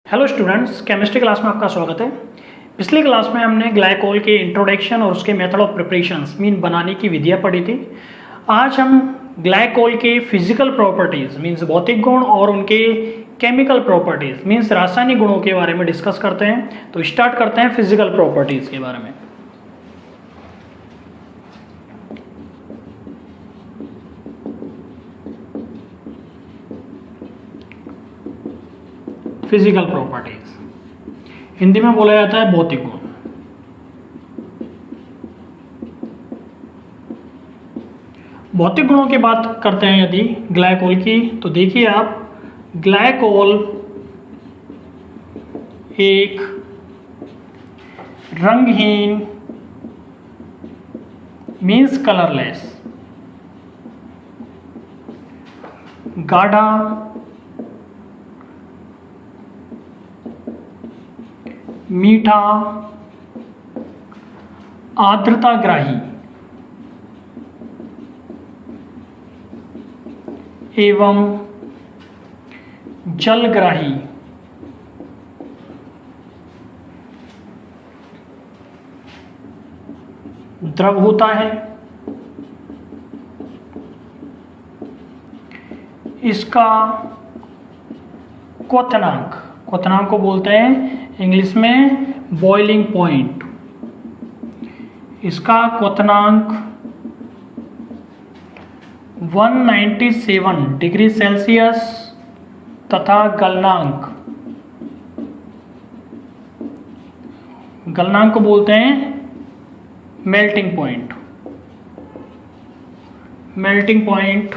Hello students, chemistry class में आपका स्वागत है। पिछली क्लास में हमने ग्लाइकोल के इंट्रोडक्शन और उसके मेथड ऑफ प्रिपरेशंस मीन बनाने की विधियां पढ़ी थी। आज हम ग्लाइकोल के फिजिकल प्रॉपर्टीज मीन्स भौतिक गुण और उनके केमिकल प्रॉपर्टीज मीन्स रासायनिक गुणों के बारे में डिस्कस करते हैं। तो स्टार्ट करते हैं फिजिकल प्रॉपर्टीज के बारे में। फिजिकल प्रॉपर्टीज हिंदी में बोला जाता है भौतिक गुण। भौतिक गुणों की बात करते हैं यदि ग्लाइकोल की, तो देखिए आप, ग्लाइकोल एक रंगहीन मीन्स कलरलेस, गाढ़ा मीठा आर्द्रताग्राही एवं जलग्राही द्रव होता है। इसका क्वथनांक, क्वथनांक को बोलते हैं इंग्लिश में बॉइलिंग पॉइंट। इसका क्वथनांक 197 डिग्री सेल्सियस तथा गलनांक, गलनांक को बोलते हैं melting point. Melting point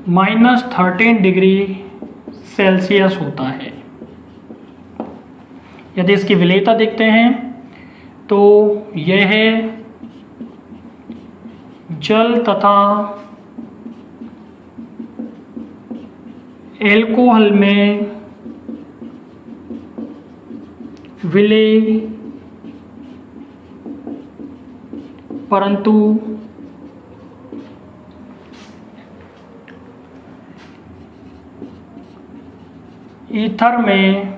-13 degree Celsius होता है। यदि इसकी विलेयता देखते हैं तो यह है जल तथा एल्कोहल में विलेय, परंतु ईथर में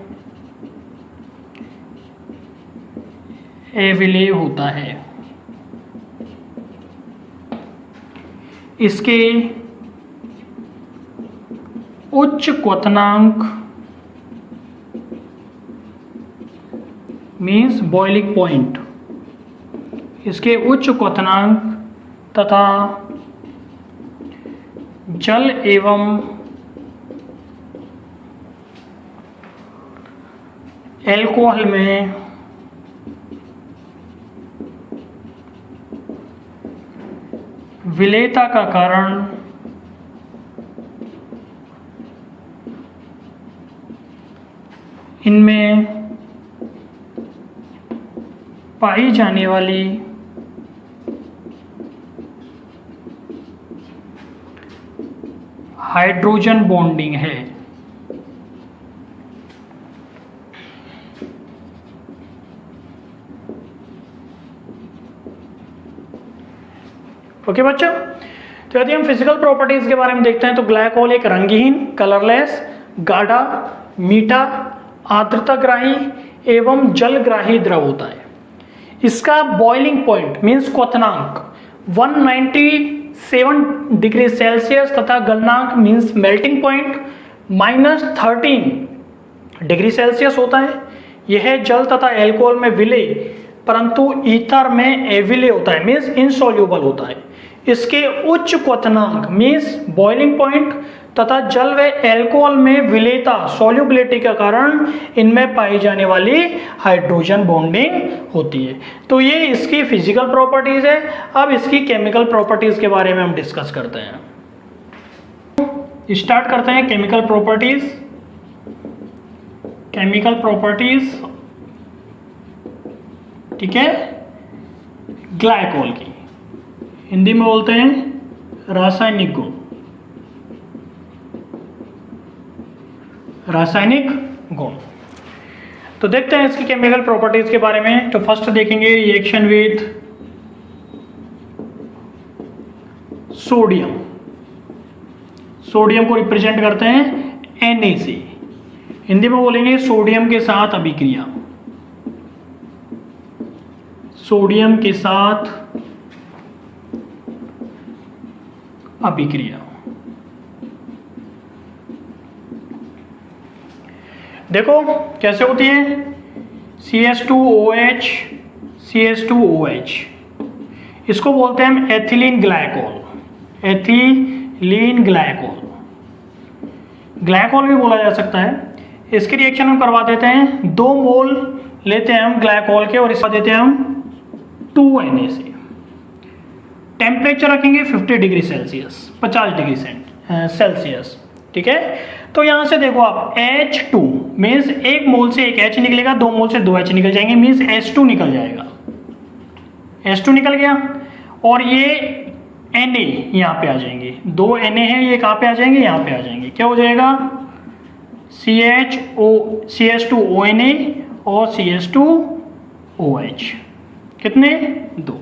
अविलेय होता है। इसके उच्च क्वथनांक मीन्स बॉइलिंग पॉइंट, इसके उच्च क्वथनांक तथा जल एवं एल्कोहल में विलेयता का कारण इनमें पाई जाने वाली हाइड्रोजन बॉन्डिंग है। ओके बच्चों, तो यदि हम फिजिकल प्रॉपर्टीज के बारे में देखते हैं तो ग्लाइकोल एक रंगहीन, कलरलेस, गाढ़ा, मीठा, आर्द्रताग्राही एवं जलग्राही द्रव होता है। इसका बॉइलिंग पॉइंट मीन्स क्वथनांक 197 डिग्री सेल्सियस तथा गलनांक means melting point -13 degree Celsius होता है। यह जल तथा एल्कोहल में विलेय परंतु ईथर में अविलेय होता है मीन्स इनसॉल्यूबल होता है। इसके उच्च क्वथनांक मीन्स बॉइलिंग पॉइंट तथा जल व एल्कोहल में विलेयता सॉल्युबिलिटी के कारण इनमें पाई जाने वाली हाइड्रोजन बॉन्डिंग होती है। तो ये इसकी फिजिकल प्रॉपर्टीज है। अब इसकी केमिकल प्रॉपर्टीज के बारे में हम डिस्कस करते हैं। स्टार्ट करते हैं केमिकल प्रॉपर्टीज। केमिकल प्रॉपर्टीज, ठीक है, ग्लाइकोल की हिंदी में बोलते हैं रासायनिक गुण। रासायनिक गुण, तो देखते हैं इसकी केमिकल प्रॉपर्टीज के बारे में। तो फर्स्ट देखेंगे रिएक्शन विद सोडियम। सोडियम को रिप्रेजेंट करते हैं Na से। हिंदी में बोलेंगे सोडियम के साथ अभिक्रिया, सोडियम के साथ अभिक्रिया। देखो कैसे होती है, CH2OH CH2OH, इसको बोलते हैं हम ethylene glycol, ethylene glycol, glycol भी बोला जा सकता है। इसकी रिएक्शन हम करवा देते हैं, 2 मोल लेते हैं हम ग्लाइकोल के और इसका देते हैं हम 2Na से। टेम्परेचर रखेंगे 50 डिग्री सेल्सियस, 50 डिग्री सेल्सियस, ठीक है। तो यहां से देखो आप H2 मीन्स 1 मोल से 1 H निकलेगा, 2 मोल से 2 H निकल जाएंगे, मीन्स H2 निकल जाएगा, H2 निकल गया। और ये Na यहाँ पे आ जाएंगे, 2 Na है, ये कहाँ पे आ जाएंगे, यहाँ पे आ जाएंगे। क्या हो जाएगा, CH2ONA और CH2OH, कितने, 2,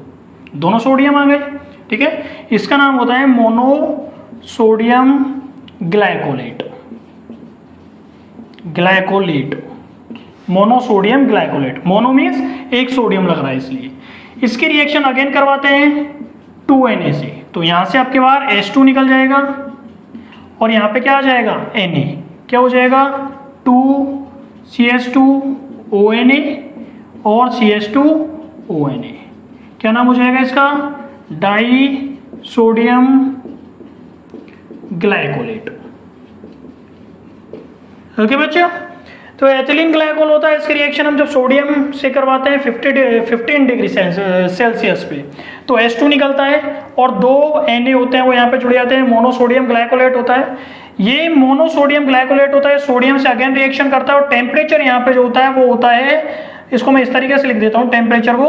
दोनों सोडियम आ गए, ठीक है। इसका नाम होता है monosodium glycolate, glycolate, monosodium glycolate. Mono means 1 sodium लग रहा है इसलिए। इसकी रिएक्शन अगेन करवाते हैं 2Na से, तो यहां से आपके बाहर H2 निकल जाएगा और यहाँ पे क्या आ जाएगा, Na। क्या हो जाएगा, 2CH2ONA और CH2ONA। क्या नाम हो जाएगा इसका, डाई सोडियम ग्लाइकोलेट। ओके बच्चों, तो एथिलीन ग्लाइकोल होता है। इसकी रिएक्शन हम जब सोडियम से करवाते हैं 15 डिग्री सेल्सियस पे, तो H2 निकलता है और 2 Na होते हैं वो यहाँ पे जुड़ जाते हैं, मोनोसोडियम ग्लाइकोलेट होता है। ये मोनोसोडियम ग्लाइकोलेट होता है, सोडियम से अगेन रिएक्शन करता है और टेम्परेचर यहाँ पे जो होता है वो होता है, इसको मैं इस तरीके से लिख देता हूँ, टेम्परेचर को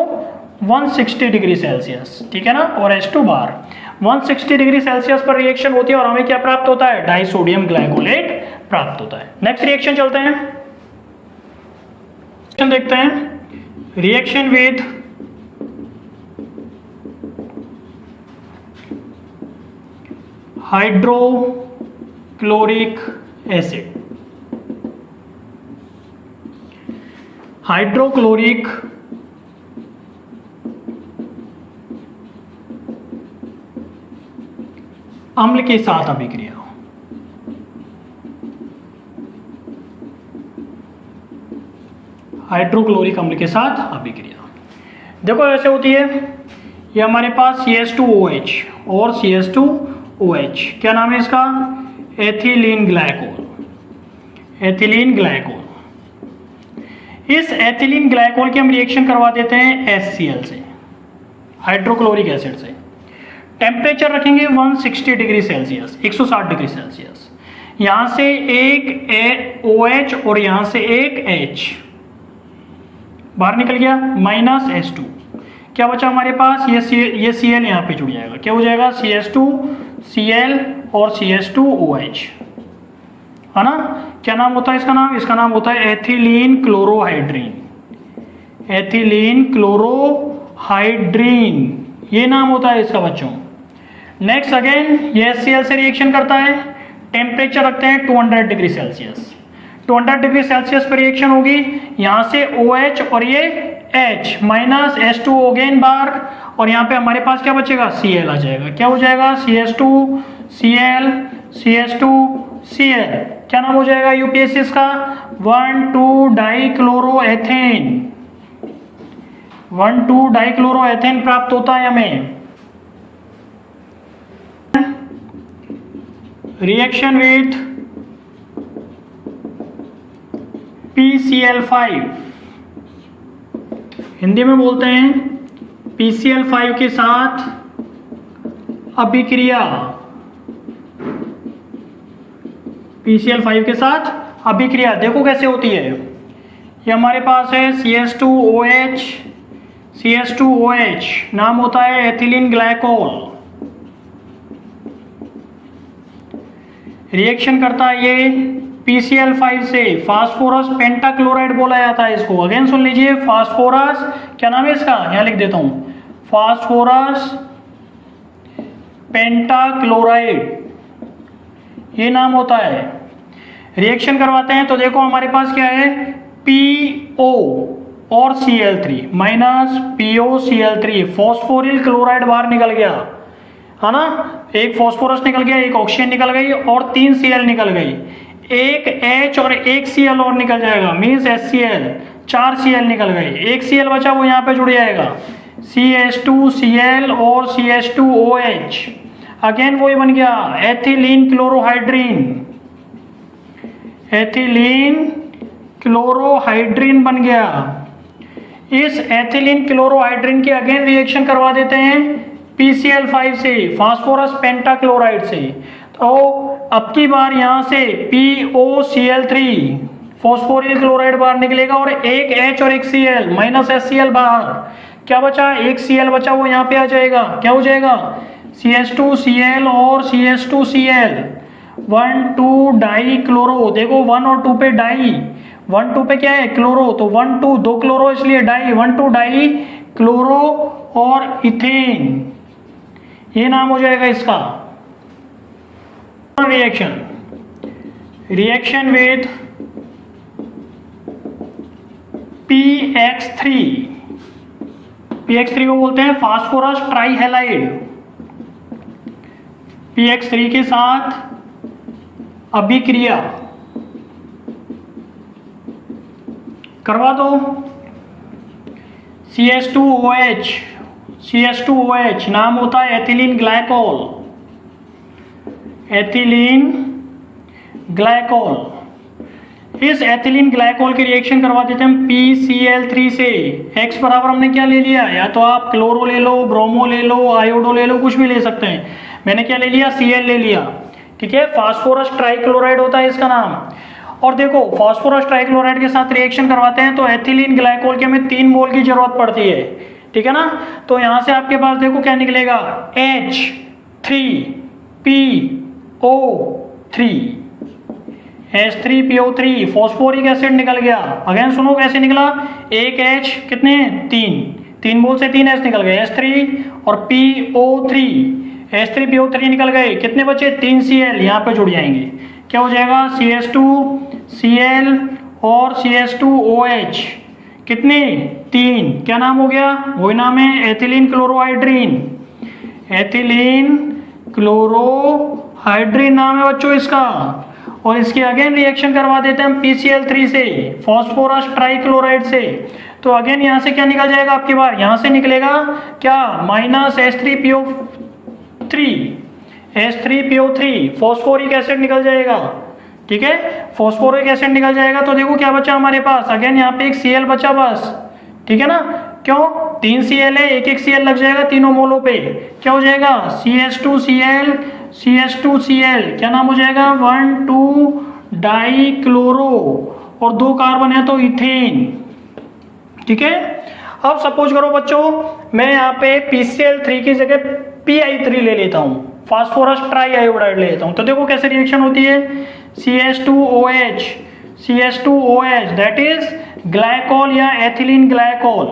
160 डिग्री सेल्सियस, ठीक है ना। और H2 बार 160 डिग्री सेल्सियस पर रिएक्शन होती है और हमें क्या प्राप्त होता है, डाई सोडियम ग्लाइकोलेट प्राप्त होता है। नेक्स्ट रिएक्शन चलते हैं, देखते हैं, reaction with hydrochloric acid. Hydrochloric अम्ल के साथ अभिक्रिया, हाइड्रोक्लोरिक अम्ल के साथ अभिक्रिया। देखो ऐसे होती है, ये हमारे पास CH2OH और CH2OH, क्या नाम है इसका, एथिलीन ग्लाइकोल, एथिलीन ग्लाइकोल। इस एथिलीन ग्लाइकोल की हम रिएक्शन करवा देते हैं HCl से, हाइड्रोक्लोरिक एसिड से। टेम्परेचर रखेंगे 160 डिग्री सेल्सियस, 160 डिग्री सेल्सियस। यहां से एक OH और यहां से एक H बाहर निकल गया, माइनस H2। क्या बचा हमारे पास, ये Cl यहाँ पे जुड़ जाएगा, क्या हो जाएगा, CH2Cl और CH2OH, है ना। क्या नाम होता है इसका नाम, इसका नाम होता है एथिलीन क्लोरोहाइड्रीन, एथिलीन क्लोरोहाइड्रीन, ये नाम होता है इसका बच्चों। नेक्स्ट अगेन ये HCl से रिएक्शन करता है, टेम्परेचर रखते हैं 200 डिग्री सेल्सियस, 200 डिग्री सेल्सियस पर रिएक्शन होगी। यहाँ से OH और ये H माइनस H2 अगेन बार, और यहाँ पे हमारे पास क्या बचेगा, Cl आ जाएगा। क्या हो जाएगा, CH2Cl CH2Cl। क्या नाम हो जाएगा यूपीएससी इसका, 1,2-डाइक्लोरोएथेन, 1,2-डाइक्लोरोएथेन प्राप्त होता है हमें। रिएक्शन विथ PCl5, हिंदी में बोलते हैं PCl5 के साथ अभिक्रिया, PCl5 के साथ अभिक्रिया। देखो कैसे होती है, ये हमारे पास है CH2OH, CH2OH नाम होता है एथिलीन ग्लाइकोल। रिएक्शन करता है ये PCl5 से, फास्फोरस पेंटाक्लोराइड बोला जाता है इसको। अगेन सुन लीजिए, फास्फोरस, क्या नाम है इसका, यहां लिख देता हूं, फास्फोरस पेंटाक्लोराइड, ये नाम होता है। रिएक्शन करवाते हैं तो देखो हमारे पास क्या है, PO और Cl3 minus POCl3, phosphoryl chloride बाहर निकल गया है ना, एक फॉस्फोरस निकल गया, एक ऑक्सीजन निकल गई और 3 Cl निकल गई, एक H और एक Cl और निकल जाएगा, मीन्स HCl, 4 Cl निकल गए, एक Cl बचा वो यहाँ पे जुड़ जाएगा, CH2Cl और CH2OH, अगेन वही बन गया एथिलीन क्लोरोहाइड्रीन, एथिलीन क्लोरोहाइड्रीन बन गया। इस एथिलीन क्लोरोहाइड्रीन के अगेन रिएक्शन करवा देते हैं PCl5 से, फास्फोरस पेंटाक्लोराइड से, तो अब की बार यहाँ से POCl3 फॉस्फोरिल क्लोराइड बाहर निकलेगा और एक H और एक Cl माइनस HCl बाहर, क्या बचा, एक Cl बचा वो यहाँ पे आ जाएगा, क्या हो जाएगा, CH2Cl और CH2Cl, 1 2 डाई क्लोरो, देखो 1 और 2 पे डाई, 1 2 पे क्या है क्लोरो, तो 1 2 दो क्लोरो इसलिए डाई, 1 2 डाई क्लोरो और इथेन, ये नाम हो जाएगा इसका। रिएक्शन विद PX3, PX3 को बोलते हैं फास्फोरस ट्राईहैलाइड, PX3 के साथ अभिक्रिया करवा दो, CH2OH, CH2OH नाम होता है एथिलीन ग्लाइकोल, एथिलीन ग्लाइकोल। इस एथिलीन ग्लाइकोल की रिएक्शन करवा देते हैं हम PCl3 से। X बराबर हमने क्या ले लिया, या तो आप क्लोरो ले लो, ब्रोमो ले लो, आयोडो ले लो, कुछ भी ले सकते हैं, मैंने क्या ले लिया, Cl ले लिया, ठीक है, फास्फोरस ट्राइक्लोराइड होता है इसका नाम। और देखो फास्फोरस ट्राइक्लोराइड के साथ रिएक्शन करवाते हैं तो एथिलीन ग्लाइकोल के हमें 3 मोल की जरूरत पड़ती है, ठीक है ना, तो यहां से आपके पास देखो क्या निकलेगा, H3PO3, H3PO3 फॉस्फोरिक एसिड निकल गया। अगेन सुनो कैसे निकला, एक H कितने, 3 मोल से 3 H निकल गए, H3 और PO3, H3PO3 निकल गए, कितने बचे, 3 Cl यहाँ पे जुड़ जाएंगे, क्या हो जाएगा, CH2Cl और CH2OH, कितने, 3, क्या नाम हो गया, वही नाम है एथिलीन क्लोरोहाइड्रीन, एथिलीन क्लोरोहाइड्रीन नाम है बच्चों इसका। और इसके अगेन रिएक्शन करवा देते हैं हम PCl3 से, फास्फोरस ट्राइक्लोराइड से, तो अगेन यहाँ से क्या निकल जाएगा आपकी बार, यहाँ से निकलेगा क्या, माइनस H3PO3 फॉस्फोरिक एसिड निकल जाएगा, ठीक है, फॉस्फोरिक एसिड निकल जाएगा। तो देखो क्या बचा हमारे पास, अगेन यहाँ पे एक Cl बचा बस, ठीक है ना, क्यों, 3 Cl है, एक Cl लग जाएगा तीनों मोलों पे, क्या हो जाएगा, CH2Cl CH2Cl, क्या नाम हो जाएगा, 1 2 डाई क्लोरो और 2 कार्बन है तो इथेन, ठीक है। अब सपोज करो बच्चों मैं यहाँ पे PCl3 की जगह Pi3 ले लेता हूँ, फास्फोरस ट्राई आयोडाइड ले लेता हूँ, तो देखो कैसे रिएक्शन होती है, CH2OH दैट इज ग्लाइकोल या एथिलीन ग्लाइकोल,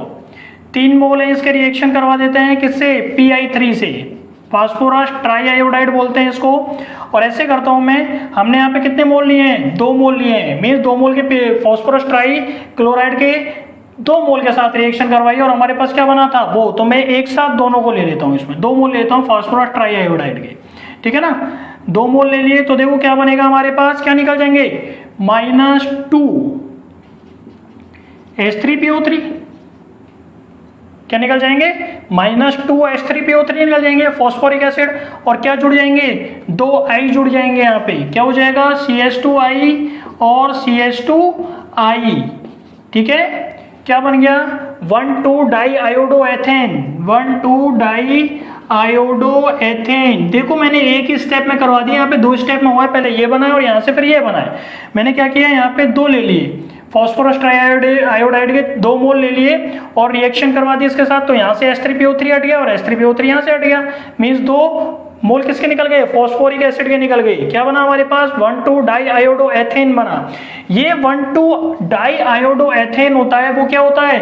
3 मोल है इसके, रिएक्शन करवा देते हैं किससे, Pi3 से, फास्फोरस ट्राई आयोडाइड बोलते हैं इसको। और ऐसे करता हूं मैं, हमने यहाँ पे कितने मोल लिए हैं, 2 मोल लिए हैं, मीन्स 2 मोल के फास्फोरस ट्राई क्लोराइड के 2 मोल के साथ रिएक्शन करवाई और हमारे पास क्या बना था वो, तो मैं एक साथ दोनों को ले लेता हूँ, इसमें 2 मोल लेता हूँ फास्फोरस ट्राई आयोडाइड के, ठीक है ना, 2 मोल ले लिए, तो देखो क्या बनेगा हमारे पास, क्या निकल जाएंगे, -2 H3PO3, क्या निकल जाएंगे, -2 H3PO3 निकल जाएंगे फॉस्फोरिक एसिड, और क्या जुड़ जाएंगे, 2 I जुड़ जाएंगे यहाँ पे, क्या हो जाएगा, CH2I और CH2I, ठीक है, क्या बन गया, 1 2 diiodoethane, 1 2 diiodoethane. देखो मैंने एक ही स्टेप में करवा दिया, यहाँ पे 2 स्टेप में हुआ है, पहले ये बना है और यहाँ से फिर ये बना है, मैंने क्या किया, यहाँ पे 2 ले लिए, फॉस्फोरस ट्राइआयोडाइड के 2 मोल ले लिए और रिएक्शन करवा दी इसके साथ, तो यहाँ से H3PO3 हट गया और H3PO3 यहाँ से हट गया, मीन्स 2 मोल किसके निकल गए, फॉस्फोरिक एसिड के निकल गए, क्या बना हमारे पास, 1 2 डाई आयोडो एथेन बना। ये 1 2 डाई आयोडो एथेन होता है वो क्या होता है,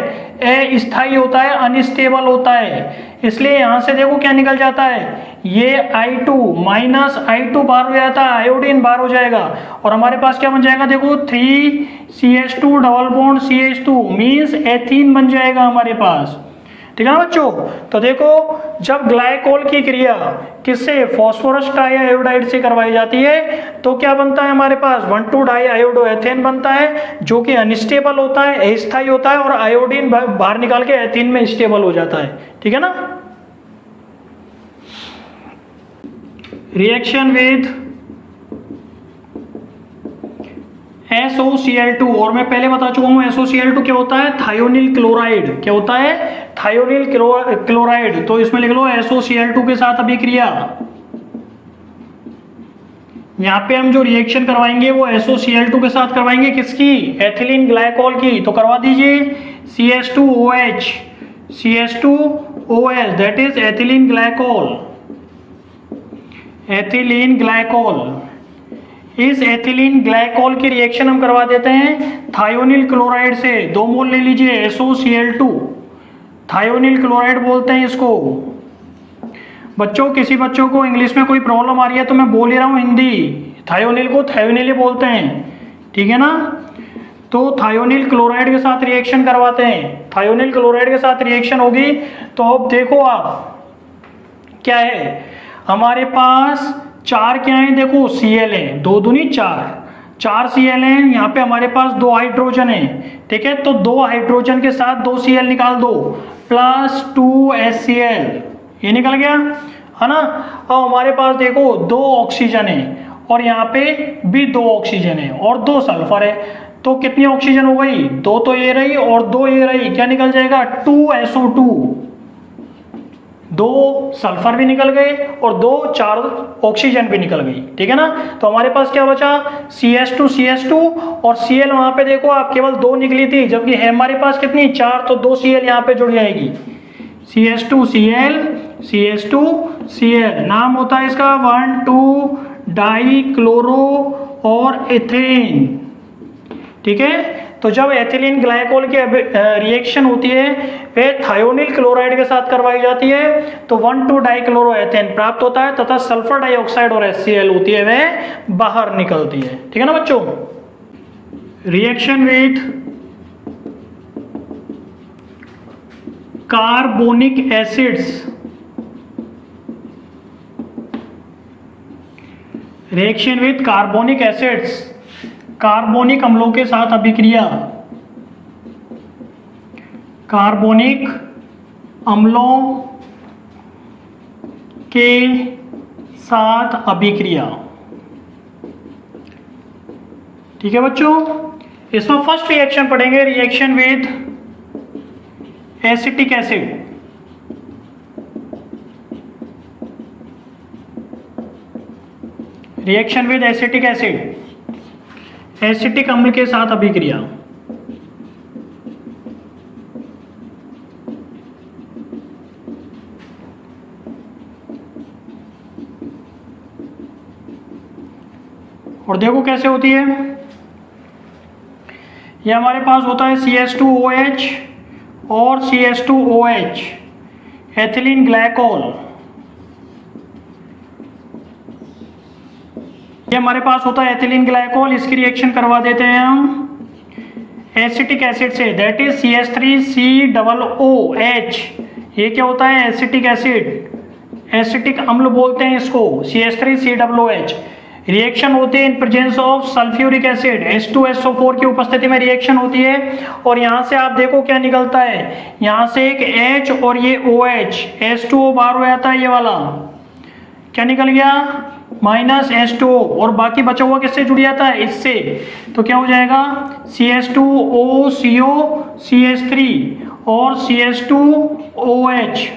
अस्थायी होता है, अनस्टेबल होता है, इसलिए यहाँ से देखो क्या निकल जाता है, ये I2 माइनस I2 बाहर हो जाता है, आयोडीन बाहर हो जाएगा और हमारे पास क्या बन जाएगा, देखो 3CH2 double bond CH2 means ethene बन जाएगा हमारे पास। ठीक है ना बच्चों। तो देखो जब ग्लाइकोल की क्रिया किससे, फॉस्फोरस ट्राईआयोडाइड से करवाई जाती है तो क्या बनता है हमारे पास, 1,2 डाई आयोडो एथेन बनता है जो कि अनस्टेबल होता है, अस्थायी होता है और आयोडीन बाहर निकाल के एथीन में स्टेबल हो जाता है। ठीक है ना। रिएक्शन विद SOCl2, और मैं पहले बता चुका हूं SOCl2 क्या होता है, थायोनिल क्लोराइड। क्या होता है, थायोनिल क्लोराइड। तो इसमें लिख लो SOCl2 के साथ अभिक्रिया। यहां पे हम जो रिएक्शन करवाएंगे वो SOCl2 के साथ करवाएंगे, किसकी, एथिलीन ग्लाइकोल की। तो करवा दीजिए CH2OH, CH2OH that is ethylene glycol, ethylene glycol. इस एथिलीन ग्लाइकोल की रिएक्शन हम करवा देते हैं थायोनिल क्लोराइड से। 2 मोल ले लीजिए SOCl2, थायोनिल क्लोराइड बोलते हैं इसको। बच्चों किसी बच्चों को इंग्लिश में कोई प्रॉब्लम आ रही है तो मैं बोल ही रहा हूँ हिंदी, थायोनिल को थायोनिल ही बोलते हैं। ठीक है ना। तो थायोनिल क्लोराइड के साथ रिएक्शन करवाते हैं, थायोनिल क्लोराइड के साथ रिएक्शन होगी तो अब देखो आप क्या है हमारे पास, 4 क्या है, देखो Cl है, 2 दूनी 4 Cl है, यहाँ पे हमारे पास 2 हाइड्रोजन है। ठीक है, तो 2 हाइड्रोजन के साथ 2 Cl निकाल दो प्लस 2 HCl, ये निकल गया है ना। अब हमारे पास देखो 2 ऑक्सीजन है और यहाँ पे भी 2 ऑक्सीजन है और 2 सल्फर है, तो कितनी ऑक्सीजन हो गई, 2 तो ये रही और 2 ये रही, क्या निकल जाएगा 2SO2, 2 सल्फर भी निकल गए और 4 ऑक्सीजन भी निकल गई। ठीक है ना। तो हमारे पास क्या बचा, CH2 और Cl वहां पे देखो आप केवल 2 निकली थी, जबकि है हमारे पास कितनी 4, तो 2 Cl यहाँ पे जुड़ जाएगी, CH2Cl, CH2Cl। नाम होता है इसका 1,2 डाई क्लोरो और एथेन। ठीक है। तो जब एथिलीन ग्लाइकोल की रिएक्शन होती है वे थायोनिल क्लोराइड के साथ करवाई जाती है तो 1,2 डाइक्लोरोएथेन प्राप्त होता है तथा सल्फर डाइऑक्साइड और HCl होती है वह बाहर निकलती है। ठीक है ना बच्चों। Reaction with carbonic acids, reaction with carbonic acids, carbonic अम्लों के साथ अभिक्रिया, कार्बोनिक अम्लों के साथ अभिक्रिया। ठीक है बच्चों। इसमें फर्स्ट रिएक्शन पढ़ेंगे, reaction with acetic acid. Reaction with acetic acid, acetic अम्ल के साथ अभिक्रिया। और देखो कैसे होती है, ये हमारे पास होता है CH2OH और CH2OH, एथिलीन ग्लाइकोल। ये हमारे पास होता है एथिलीन ग्लाइकोल, इसकी रिएक्शन करवा देते हैं हम एसिटिक एसिड से, दैट इज CH3COOH। ये क्या होता है, एसिटिक एसिड, एसिटिक अम्ल बोलते हैं इसको, CH3COOH। रिएक्शन होती है in presence of sulphuric acid, H2SO4 की उपस्थिति में रिएक्शन होती है। और यहाँ से आप देखो क्या निकलता है, यहाँ से एक H और ये OH, H2O बाहर हो जाता है, ये वाला क्या निकल गया -H2O, और बाकी बचा हुआ किससे जुड़ जाता है, इससे। तो क्या हो जाएगा CH2OCO CH3 और CH2OH।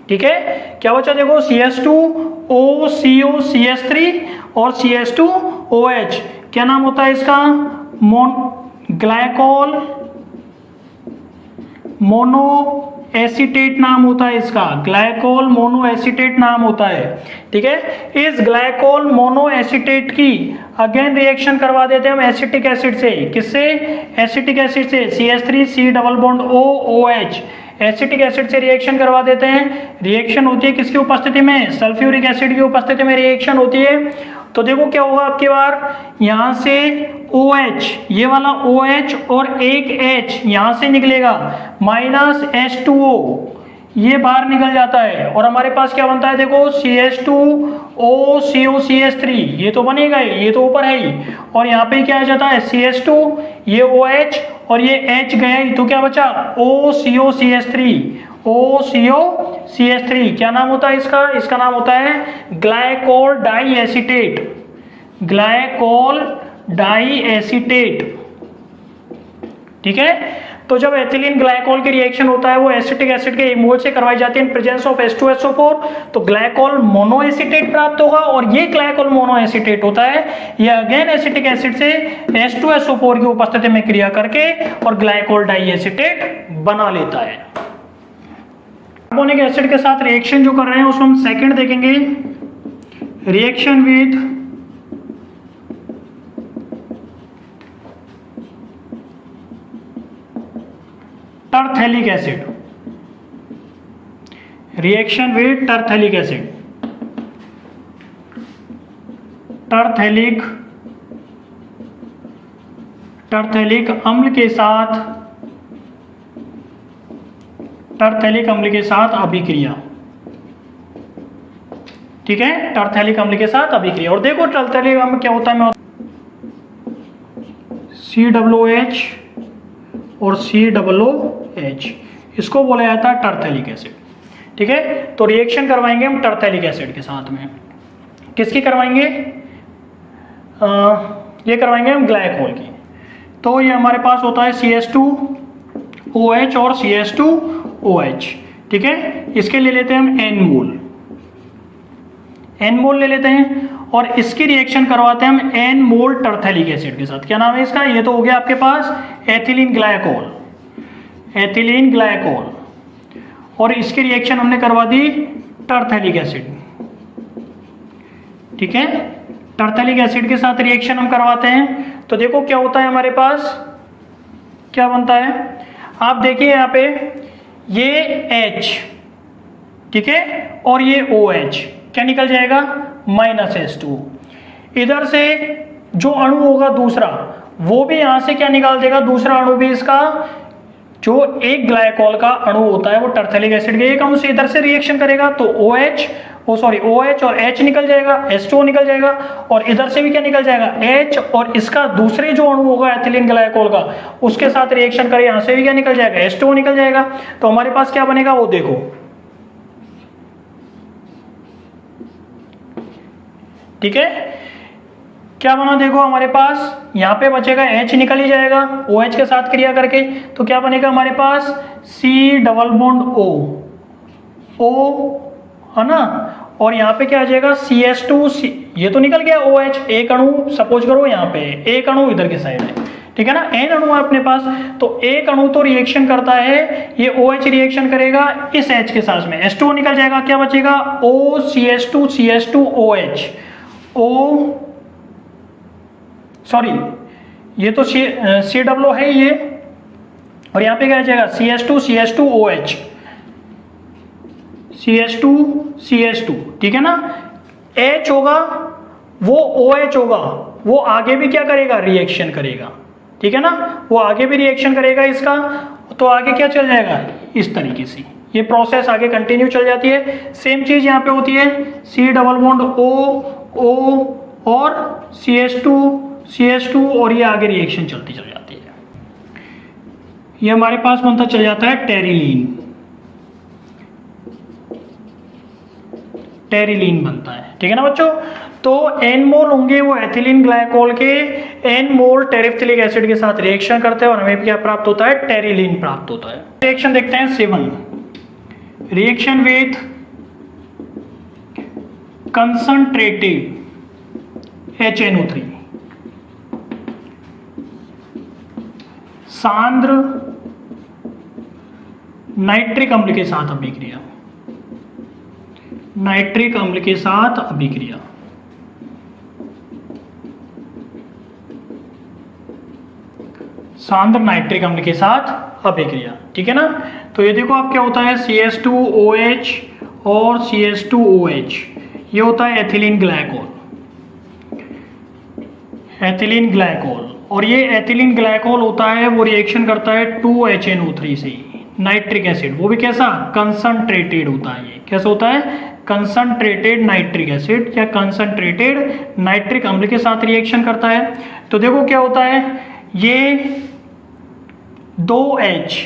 ठीक है, क्या बचा देखो CH2OCO CH3 और CH2OH। क्या नाम होता है इसका, ग्लाइकोल मोनो एसीटेट नाम होता है इसका, ग्लाइकोल मोनो एसीटेट नाम होता है। ठीक है, इस ग्लाइकोल मोनो एसीटेट की अगेन रिएक्शन करवा देते हैं हम एसिटिक एसिड से। किससे, एसिटिक एसिड से, CH3C double bond OOH, acetic acid से रिएक्शन करवा देते हैं। रिएक्शन होती है किसकी उपस्थिति में, सल्फ्यूरिक एसिड की उपस्थिति में रिएक्शन होती है। तो देखो क्या होगा आपकी बार, यहाँ से OH, ये वाला OH और एक H यहाँ से निकलेगा, माइनस H2O ये बाहर निकल जाता है और हमारे पास क्या बनता है, देखो CH2O COCH3 ये तो बनेगा ही, ये तो ऊपर है ही, और यहाँ पे क्या आ जाता है CH2, ये OH और ये H गया ही, तो क्या बचा OCOCH3 क्या नाम होता है इसका, इसका नाम होता है ग्लाइकोल डाई एसीटेट। ठीक है, तो जब एथिलीन ग्लाइकोल की रिएक्शन होता है वो एसिटिक एसिड के इमोल से करवाई जाती है इन प्रेजेंस ऑफ H2SO4, तो ग्लाइकोल मोनोएसिटेट प्राप्त होगा, और ये ग्लाइकोल मोनोएसिटेट होता है ये अगेन एसिटिक एसिड से H2SO4 की उपस्थिति में क्रिया करके और ग्लाइकोल डाई एसीटेट बना लेता है। कार्बोनिक एसिड के साथ रिएक्शन जो कर रहे हैं उसमें हम सेकंड देखेंगे, reaction with terephthalic acid, reaction with terephthalic acid, terephthalic अम्ल के साथ अभिक्रिया। ठीक है, टरथेलिक अम्ल के साथ अभिक्रिया। और देखो टरथेलिक अम्ल क्या होता है, COOH और COOH, इसको बोला जाता है टरथेलिक एसिड। ठीक है, तो रिएक्शन करवाएंगे हम टरथेलिक एसिड के साथ में, किसकी करवाएंगे, ये करवाएंगे हम ग्लाइकोल की। तो ये हमारे पास होता है CH2OH और CH2OH। ठीक है, इसके ले लेते हैं हम N मोल ले लेते हैं और इसकी रिएक्शन करवाते हैं हम N मोल टरथेलिक एसिड के साथ। क्या नाम है इसका, ये तो हो गया आपके पास एथिलीन ग्लाइकोल, और इसकी रिएक्शन हमने करवा दी टरथेलिक एसिड। ठीक है, टरथेलिक एसिड के साथ रिएक्शन हम करवाते हैं, तो देखो क्या होता है हमारे पास, क्या बनता है, आप देखिए यहाँ पे ये H, ठीक है, और ये OH क्या निकल जाएगा, माइनस H2। इधर से जो अणु होगा दूसरा वो भी यहां से क्या निकाल देगा, दूसरा अणु भी इसका, जो एक ग्लाइकोल का अणु होता है वो टरथेलिक एसिड के एक अणु से इधर से रिएक्शन करेगा, तो OH और H निकल जाएगा, H2O निकल जाएगा, और इधर से भी क्या निकल जाएगा H, और इसका दूसरे जो अणु होगा एथिलीन ग्लाइकोल का उसके साथ रिएक्शन करे, यहां से भी क्या निकल जाएगा, H2O निकल जाएगा। तो हमारे पास क्या बनेगा वो देखो, ठीक है, क्या बना देखो हमारे पास, यहाँ पे बचेगा H निकल ही जाएगा OH के साथ क्रिया करके, तो क्या बनेगा हमारे पास C डबल बॉन्ड O है ना, और यहाँ पे क्या आ जाएगा CH2, ये तो निकल गया OH, एक अणु सपोज करो यहाँ पे, एक अणु इधर की साइड है, ठीक है ना, N अणु है अपने पास, तो एक अणु तो रिएक्शन करता है, ये OH रिएक्शन करेगा इस H के साथ में, H2O निकल जाएगा, क्या बचेगा OCH2OH, ये तो CW है ये, और यहाँ पे क्या आ जाएगा CH2OH, CH2, ठीक है ना, H होगा वो OH होगा, वो आगे भी क्या करेगा, रिएक्शन करेगा, ठीक है ना, वो आगे भी रिएक्शन करेगा इसका, तो आगे क्या चल जाएगा, इस तरीके से ये प्रोसेस आगे कंटिन्यू चल जाती है। सेम चीज यहाँ पे होती है, C डबल बॉन्ड O और CH2 और ये आगे रिएक्शन चलती चल जाती है। ये हमारे पास बनता चल जाता है टेरिलीन बनता है, ठीक है ना बच्चों। तो N मोल होंगे वो एथिलीन ग्लाइकोल के, N मोल टेरिफ्थिलिक एसिड के साथ रिएक्शन करते हैं और हमें क्या प्राप्त होता है, टेरिलीन प्राप्त होता है। रिएक्शन देखते हैं 7, रिएक्शन विथ कंसंट्रेटेड HNO3, सांद्र नाइट्रिक अम्ल के साथ अभिक्रिया, नाइट्रिक अम्ल के साथ अभिक्रिया, सांद्र नाइट्रिक अम्ल के साथ अभिक्रिया, ठीक है ना। तो ये देखो आप क्या होता है CH2OH और CH2OH, ये होता है एथिलीन ग्लाइकोल, एथिलीन ग्लाइकोल। और ये एथिलीन ग्लाइकोल होता है वो रिएक्शन करता है 2HNO3 से, नाइट्रिक एसिड, वो भी कैसा कंसंट्रेटेड होता है। ये कैसा होता है कंसंट्रेटेड नाइट्रिक एसिड या कंसंट्रेटेड नाइट्रिक अम्ल के साथ रिएक्शन करता है। तो देखो क्या होता है, ये 2H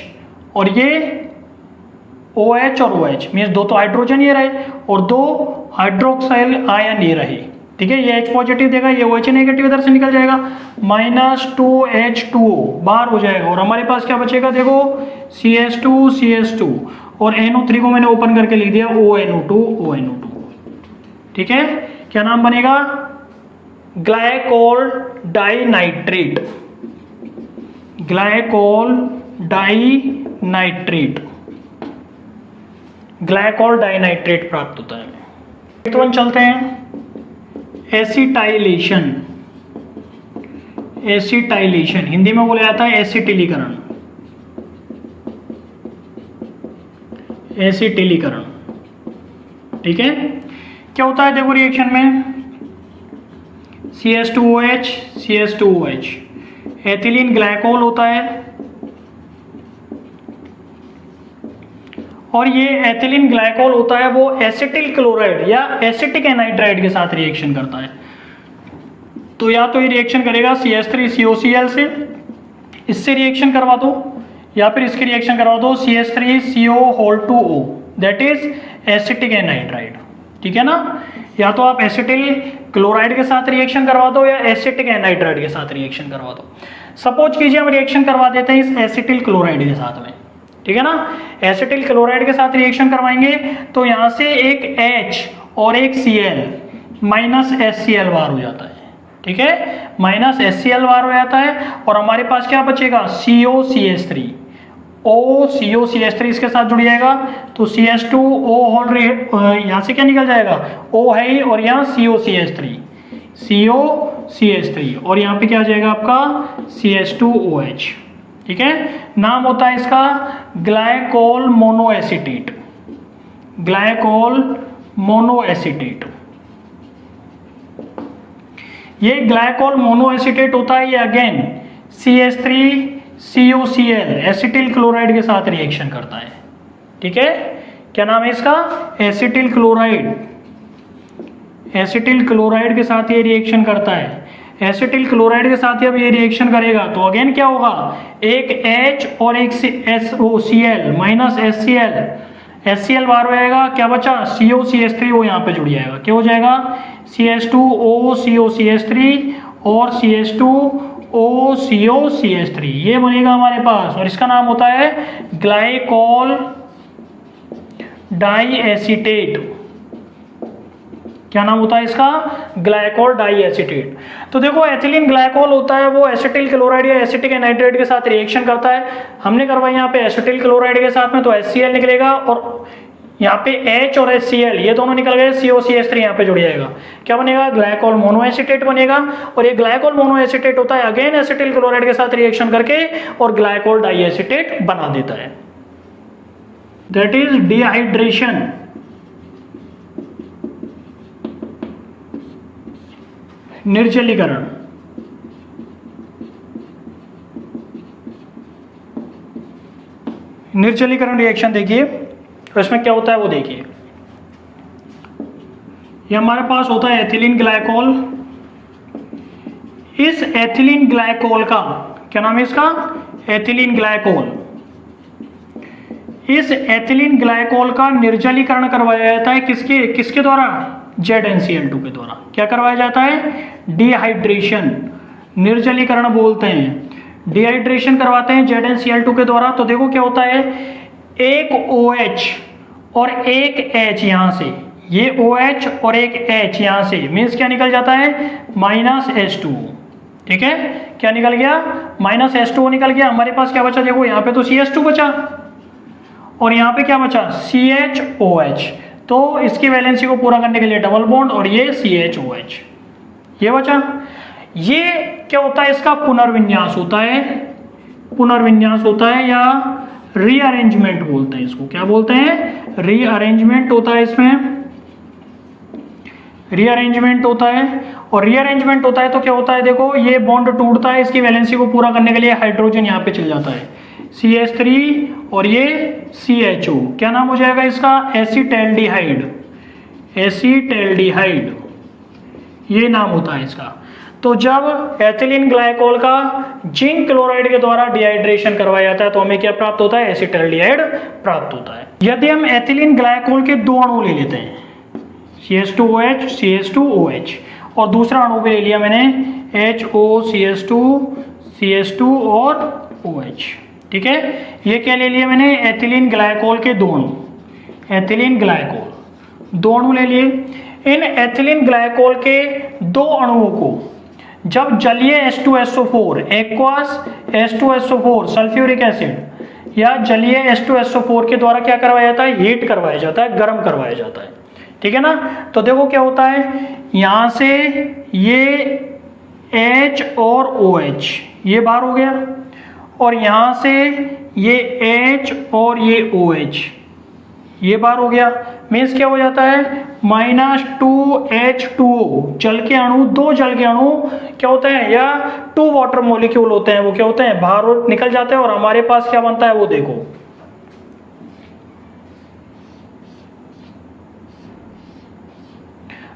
और ये OH और OH मीन्स दो तो हाइड्रोजन ये रहे और दो हाइड्रोक्साइल आयन ये रहे, ठीक है। ये H पॉजिटिव देगा, ये OH नेगेटिव इधर से निकल जाएगा, -2H2O बाहर हो जाएगा और हमारे पास क्या बचेगा, देखो CH2 और NO3 को मैंने ओपन करके लिख दिया ONO2, ठीक है। क्या नाम बनेगा, glycol dinitrate, glycol dinitrate, glycol dinitrate प्राप्त होता है। नेक्स्ट वन चलते हैं, एसिटाइलेशन, एसिटाइलेशन हिंदी में बोला जाता है एसिटिलीकरण, एसिटिलीकरण, ठीक है। क्या होता है देखो रिएक्शन में, CH2OH एथिलीन ग्लाइकोल होता है और ये एथिलीन ग्लाइकोल होता है वो एसिटिल क्लोराइड या एसिटिक एनहाइड्राइड के साथ रिएक्शन करता है। तो या तो ये रिएक्शन करेगा CH3COCl से, इससे रिएक्शन करवा दो, या फिर इसकी रिएक्शन करवा दो CH3CO2O, that is acetic anhydride, ठीक है ना। या तो आप एसिटिल क्लोराइड के साथ रिएक्शन करवा दो या एसिटिक एनहाइड्राइड के साथ रिएक्शन करवा दो। सपोज कीजिए हम रिएक्शन करवा देते हैं इस एसिटिल क्लोराइड के साथ में, ठीक है ना। एसिटिल क्लोराइड के साथ रिएक्शन करवाएंगे तो यहां से एक H और एक Cl -HCl बाहर हो जाता है, ठीक है, -HCl बाहर हो जाता है और हमारे पास क्या बचेगा COCH3, COCH3 इसके साथ जुड़ जाएगा तो CH2O होल यहाँ से क्या निकल जाएगा, O है ही और यहाँ COCH3 और यहाँ पे क्या आ जाएगा आपका CH2OH, ठीक है। नाम होता है इसका ग्लाइकोल मोनोएसिटेट, ग्लाइकोल मोनोएसिटेट। ये ग्लाइकोल मोनोएसिटेट होता है, ये अगेन CH3COCl एसिटिल क्लोराइड के साथ रिएक्शन करता है, ठीक है। क्या नाम है इसका, एसिटिल क्लोराइड, एसिटिल क्लोराइड के साथ ये रिएक्शन करता है। एसिटिल क्लोराइड के साथ जब ये रिएक्शन करेगा तो अगेन क्या होगा, एक H और एक CL -HCl बाहर हो जाएगा, क्या बचा COCH3 वो यहाँ पे जुड़ जाएगा, क्या हो जाएगा CH2O COCH3 और CH2O COCH3, ये बनेगा हमारे पास और इसका नाम होता है ग्लाइकोल डाइएसिटेट। क्या नाम होता है इसका, ग्लाइकोल डाइएसिटेट। तो देखो एथिलीन ग्लाइकोल होता है वो एसिटिल क्लोराइड या एसिटिक एनहाइड्राइड के साथ रिएक्शन करता है। हमने करवाई यहाँ पे एसिटिल क्लोराइड के साथ में तो HCl निकलेगा और यहाँ पे H और HCl ये दोनों निकल गए, COCH3 यहाँ पे जुड़ जाएगा, क्या बनेगा ग्लाइकोल मोनोएसिटेट बनेगा। और ये ग्लाइकोल मोनोएसिटेट होता है अगेन एसिटिल क्लोराइड के साथ रिएक्शन करके और ग्लाइकोल डाइएसिटेट बना देता है, दैट इज डिहाइड्रेशन। निर्जलीकरण, निर्जलीकरण रिएक्शन देखिए तो इसमें क्या होता है वो देखिए। ये हमारे पास होता है एथिलीन ग्लाइकोल, इस एथिलीन ग्लाइकोल का क्या नाम है इसका, एथिलीन ग्लाइकोल। इस एथिलीन ग्लाइकोल का निर्जलीकरण करवाया जाता है किसके किसके द्वारा, ZnCl2 के द्वारा। क्या करवाया जाता है, डिहाइड्रेशन, निर्जलीकरण बोलते हैं, डिहाइड्रेशन करवाते हैं ZnCl2 के द्वारा। तो देखो क्या होता है, एक OH और एक H यहां से, ये OH और एक H यहां से मीन्स क्या निकल जाता है -H2O, ठीक है। क्या निकल गया, -H2O निकल गया। हमारे पास क्या बचा, देखो यहाँ पे तो CH2 बचा और यहाँ पे क्या बचा CHOH। तो इसकी वैलेंसी को पूरा करने के लिए डबल बॉन्ड और ये CHOH ये बचा। ये क्या होता है, इसका पुनर्विन्यास होता है, पुनर्विन्यास होता है या रीअरेंजमेंट बोलते हैं इसको। क्या बोलते हैं? रीअरेंजमेंट होता है इसमें, रीअरेंजमेंट होता है। और रीअरेंजमेंट होता है तो क्या होता है, देखो ये बॉन्ड टूटता है, इसकी वैलेंसी को पूरा करने के लिए हाइड्रोजन यहाँ पे चल जाता है, CH3 और ये CHO, क्या नाम हो जाएगा इसका? एसीटैल्डिहाइड, एसीटैल्डिहाइड ये नाम होता है इसका। तो जब एथिलीन ग्लाइकोल का जिंक क्लोराइड के द्वारा डिहाइड्रेशन करवाया जाता है तो हमें क्या प्राप्त होता है? एसीटैल्डिहाइड प्राप्त होता है। यदि हम एथिलीन ग्लाइकोल के दो अणु ले लेते हैं, CH2OH, CH2OH, और दूसरा अणु भी ले लिया मैंने HO, CH2 और OH, ठीक है। ये क्या ले लिया मैंने? एथिलीन ग्लाइकोल के दो अणु, एथिलीन ग्लाइकोल दो अणु ले लिए। इन एथिलीन ग्लाइकोल के दो अणुओं को जब जलीय H2SO4 aqueous H2SO4 sulphuric acid या जलीय H2SO4 के द्वारा क्या करवाया जाता है? हीट करवाया जाता है, गर्म करवाया जाता है, ठीक है ना। तो देखो क्या होता है, यहां से ये H और OH ये बाहर हो गया, और यहां से ये H और ये OH ये बाहर हो गया। मीन्स क्या हो जाता है? -2H2O जल के अणु, दो जल के अणु क्या होते हैं, या 2 वाटर मॉलिक्यूल होते हैं, वो क्या होते हैं? बाहर निकल जाते हैं। और हमारे पास क्या बनता है वो देखो,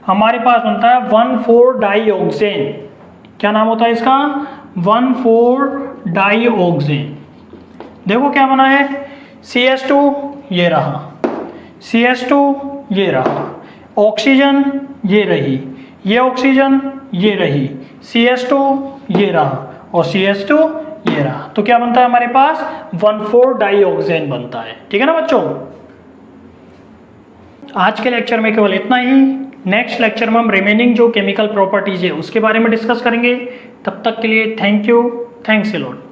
हमारे पास बनता है 1,4-डाइऑक्सेन। क्या नाम होता है इसका? 1,4-डाइऑक्सेन। देखो क्या बना है, CH2 ये रहा, CH2 ये रहा, ऑक्सीजन ये रही, ये ऑक्सीजन ये रही, CH2 ये रहा और CH2 ये रहा। तो क्या बनता है हमारे पास? 1,4-डाइऑक्सेन बनता है, ठीक है ना बच्चों। आज के लेक्चर में केवल इतना ही। नेक्स्ट लेक्चर में हम रिमेनिंग जो केमिकल प्रॉपर्टीज है उसके बारे में डिस्कस करेंगे। तब तक के लिए thank you, thanks a lot.